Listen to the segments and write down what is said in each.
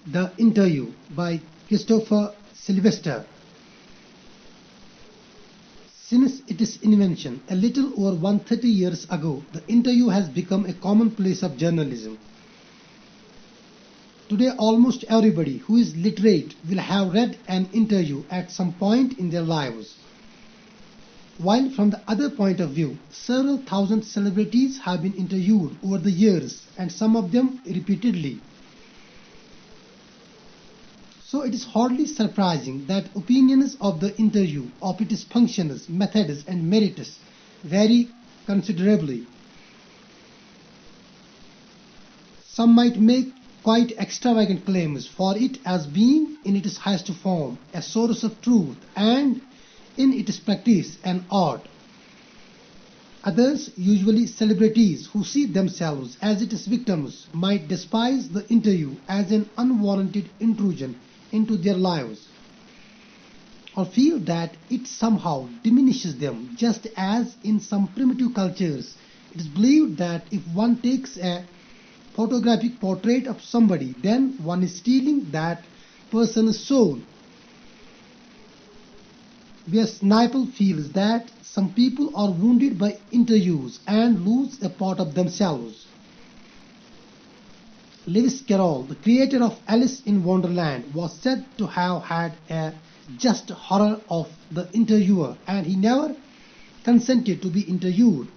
The Interview by Christopher Sylvester. Since its invention a little over 130 years ago, the interview has become a commonplace of journalism. Today, almost everybody who is literate will have read an interview at some point in their lives. While from the other point of view, several thousand celebrities have been interviewed over the years and some of them repeatedly. So it is hardly surprising that opinions of the interview, of its functions, methods and merits vary considerably. Some might make quite extravagant claims for it as being in its highest form a source of truth and in its practice an art. Others, usually celebrities who see themselves as its victims, might despise the interview as an unwarranted intrusion into their lives, or feel that it somehow diminishes them, just as in some primitive cultures it is believed that if one takes a photographic portrait of somebody, then one is stealing that person's soul. Whereas Snipel feels that some people are wounded by interviews and lose a part of themselves. Lewis Carroll, the creator of Alice in Wonderland, was said to have had a just horror of the interviewer, and he never consented to be interviewed.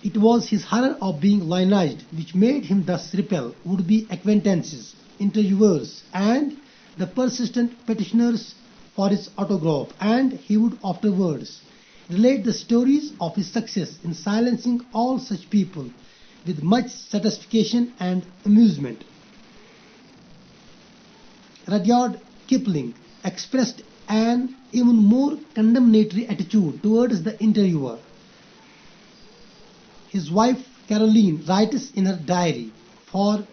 It was his horror of being lionized which made him thus repel would-be acquaintances, interviewers, and the persistent petitioners for his autograph, and he would afterwards relate the stories of his success in silencing all such people with much satisfaction and amusement. Rudyard Kipling expressed an even more condemnatory attitude towards the interviewer. His wife Caroline writes in her diary for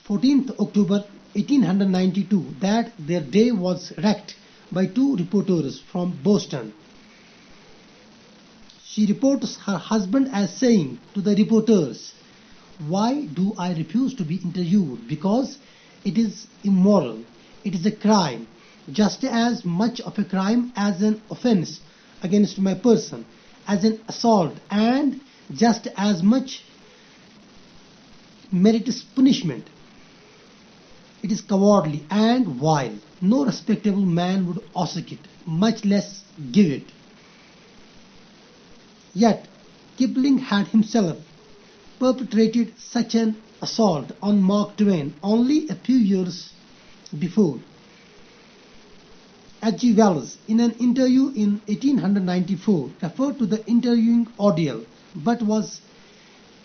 14th October 1892 that their day was wrecked by two reporters from Boston. She reports her husband as saying to the reporters, "Why do I refuse to be interviewed? Because it is immoral. It is a crime, just as much of a crime as an offense against my person, as an assault, and just as much merits punishment. It is cowardly and vile. No respectable man would ask it, much less give it." Yet Kipling had himself perpetrated such an assault on Mark Twain only a few years before. H.G. Wells, in an interview in 1894, referred to the interviewing ordeal, but was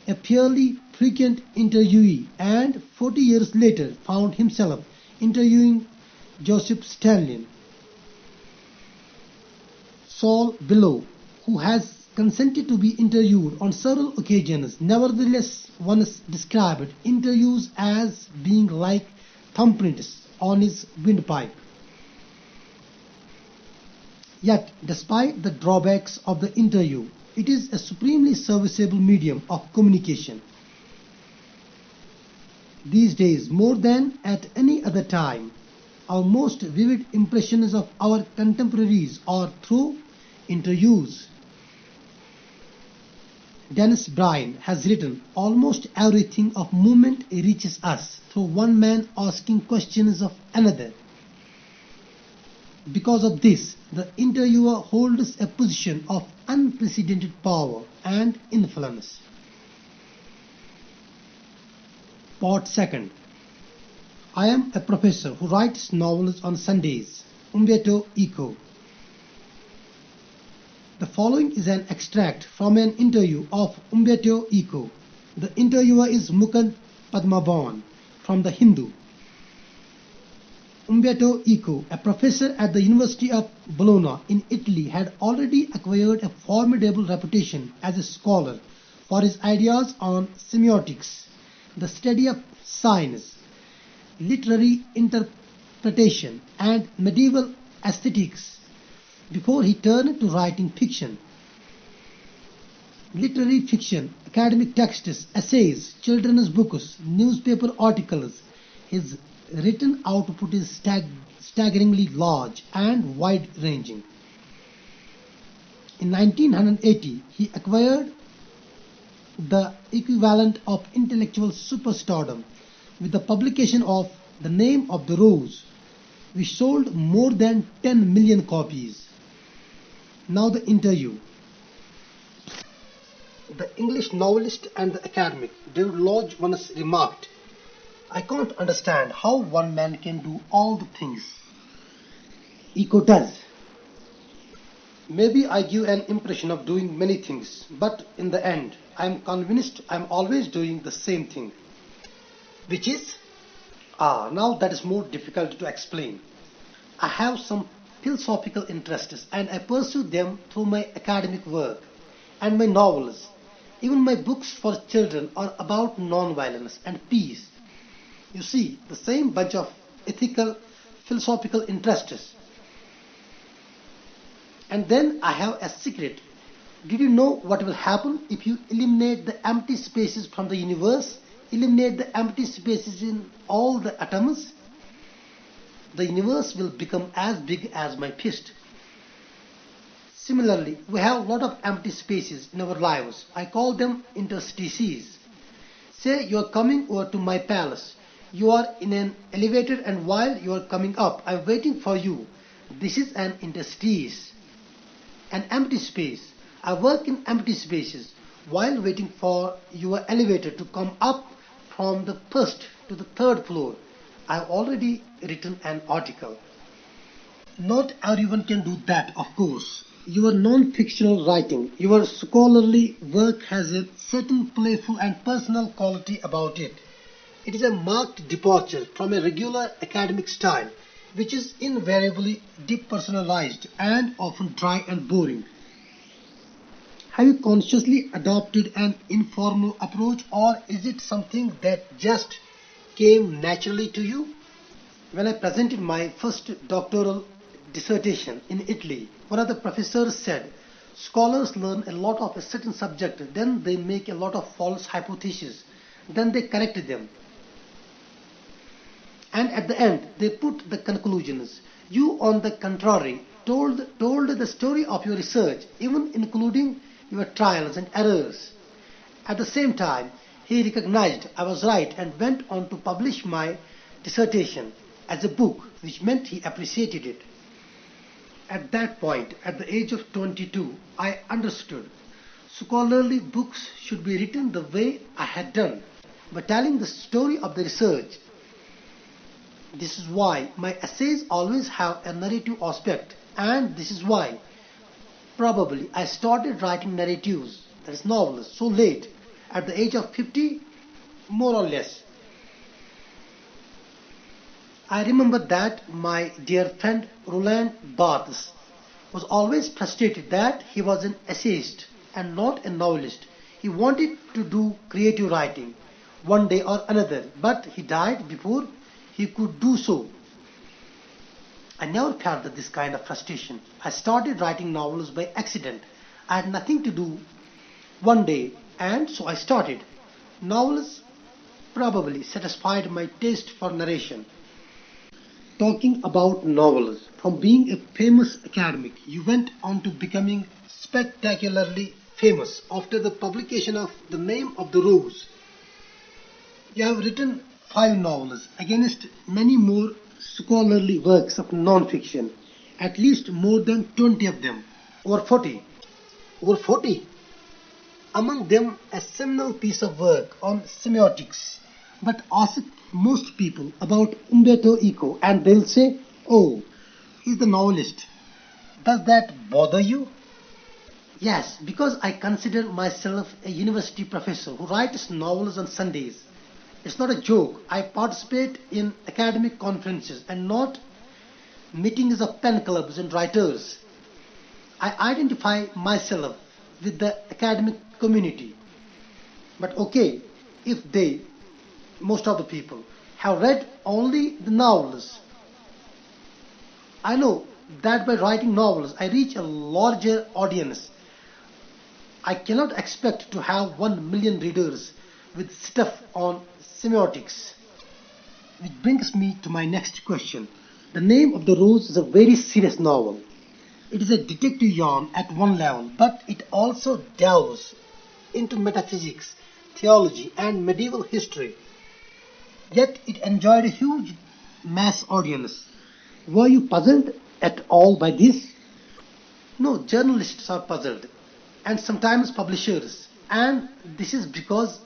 a purely frequent interviewee, and 40 years later found himself interviewing Joseph Stalin. Saul Bellow, who has consented to be interviewed on several occasions, nevertheless once described interviews as being like thumbprints on his windpipe. Yet, despite the drawbacks of the interview, it is a supremely serviceable medium of communication. These days, more than at any other time, our most vivid impressions of our contemporaries are through interviews. Dennis Bryan has written, "Almost everything of moment reaches us through one man asking questions of another." Because of this, the interviewer holds a position of unprecedented power and influence. Part 2. I am a professor who writes novels on Sundays. Umberto Eco. The following is an extract from an interview of Umberto Eco. The interviewer is Mukund Padmanabhan from The Hindu. Umberto Eco, a professor at the University of Bologna in Italy, had already acquired a formidable reputation as a scholar for his ideas on semiotics, the study of science, literary interpretation, and medieval aesthetics, before he turned to writing fiction. literary fiction, academic texts, essays, children's books, newspaper articles. His written output is staggeringly large and wide ranging. In 1980, he acquired the equivalent of intellectual superstardom with the publication of The Name of the Rose, which sold more than 10 million copies. Now the interview. The English novelist and the academic David Lodge once remarked, "I can't understand how one man can do all the things Eco does. Maybe I give an impression of doing many things, but in the end, I am convinced I am always doing the same thing." Which is? Now that is more difficult to explain. I have some philosophical interests and I pursue them through my academic work and my novels. Even my books for children are about non-violence and peace. You see, the same bunch of ethical, philosophical interests. And then I have a secret. Did you know what will happen if you eliminate the empty spaces from the universe? Eliminate the empty spaces in all the atoms? The universe will become as big as my fist. Similarly, we have a lot of empty spaces in our lives. I call them interstices. Say you are coming over to my palace. You are in an elevator and while you are coming up, I am waiting for you. This is an interstice, an empty space. I work in empty spaces while waiting for your elevator to come up from the first to the third floor. I have already written an article. Not everyone can do that, of course. Your non-fictional writing, your scholarly work has a certain playful and personal quality about it. It is a marked departure from a regular academic style, which is invariably depersonalized and often dry and boring. Have you consciously adopted an informal approach, or is it something that just came naturally to you? When I presented my first doctoral dissertation in Italy, one of the professors said, "Scholars learn a lot of a certain subject, then they make a lot of false hypotheses, then they correct them. And at the end, they put the conclusions. You, on the contrary, told the story of your research, even including your trials and errors." At the same time, he recognized I was right and went on to publish my dissertation as a book, which meant he appreciated it. At that point, at the age of 22, I understood scholarly books should be written the way I had done, by telling the story of the research. This is why my essays always have a narrative aspect, and this is why probably I started writing narratives, that is novels, so late, at the age of 50, more or less. I remember that my dear friend Roland Barthes was always frustrated that he was an essayist and not a novelist. He wanted to do creative writing one day or another, but he died before he could do so. I never felt this kind of frustration. I started writing novels by accident. I had nothing to do one day, and so I started. Novels probably satisfied my taste for narration. Talking about novels, from being a famous academic, you went on to becoming spectacularly famous after the publication of The Name of the Rose. You have written 5 novels against many more scholarly works of non-fiction, at least more than 20 of them, over 40. Over 40. Among them, a seminal piece of work on semiotics. But ask most people about Umberto Eco and they'll say, "Oh, he's the novelist." Does that bother you? Yes, because I consider myself a university professor who writes novels on Sundays. It's not a joke. I participate in academic conferences and not meetings of pen clubs and writers. I identify myself with the academic community. But okay, if they, most of the people, have read only the novels, I know that by writing novels I reach a larger audience. I cannot expect to have 1 million readers with stuff on semiotics. Which brings me to my next question. The Name of the Rose is a very serious novel. It is a detective yarn at one level, but it also delves into metaphysics, theology, and medieval history. Yet it enjoyed a huge mass audience. Were you puzzled at all by this? No, journalists are puzzled, and sometimes publishers. And this is because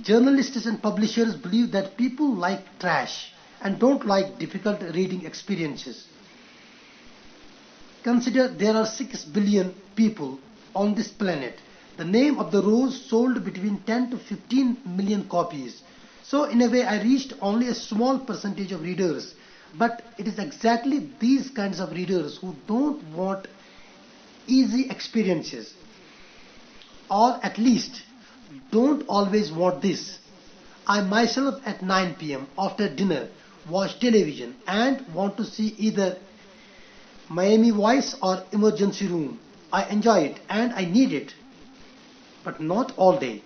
journalists and publishers believe that people like trash and don't like difficult reading experiences. Consider there are 6 billion people on this planet. The Name of the Rose sold between 10 to 15 million copies. So, in a way, I reached only a small percentage of readers. But it is exactly these kinds of readers who don't want easy experiences, or at least don't always want this. I myself at 9 p.m. after dinner watch television and want to see either Miami Vice or Emergency Room. I enjoy it and I need it, but not all day.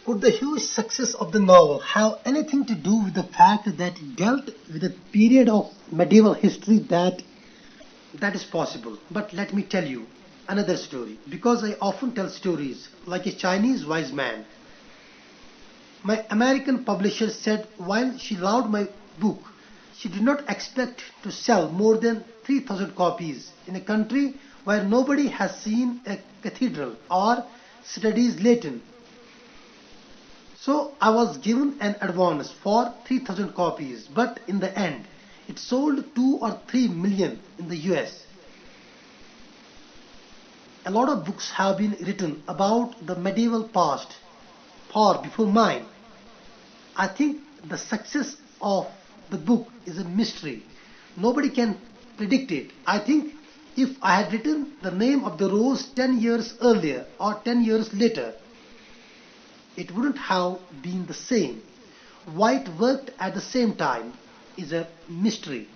Could the huge success of the novel have anything to do with the fact that it dealt with a period of medieval history that is possible? But let me tell you another story, because I often tell stories like a Chinese wise man. My American publisher said while she loved my book, she did not expect to sell more than 3,000 copies in a country where nobody has seen a cathedral or studies Latin. So I was given an advance for 3,000 copies, but in the end, it sold 2 or 3 million in the US. A lot of books have been written about the medieval past far before mine. I think the success of the book is a mystery. Nobody can predict it. I think if I had written The Name of the Rose 10 years earlier or 10 years later, it wouldn't have been the same. Why it worked at the same time is a mystery.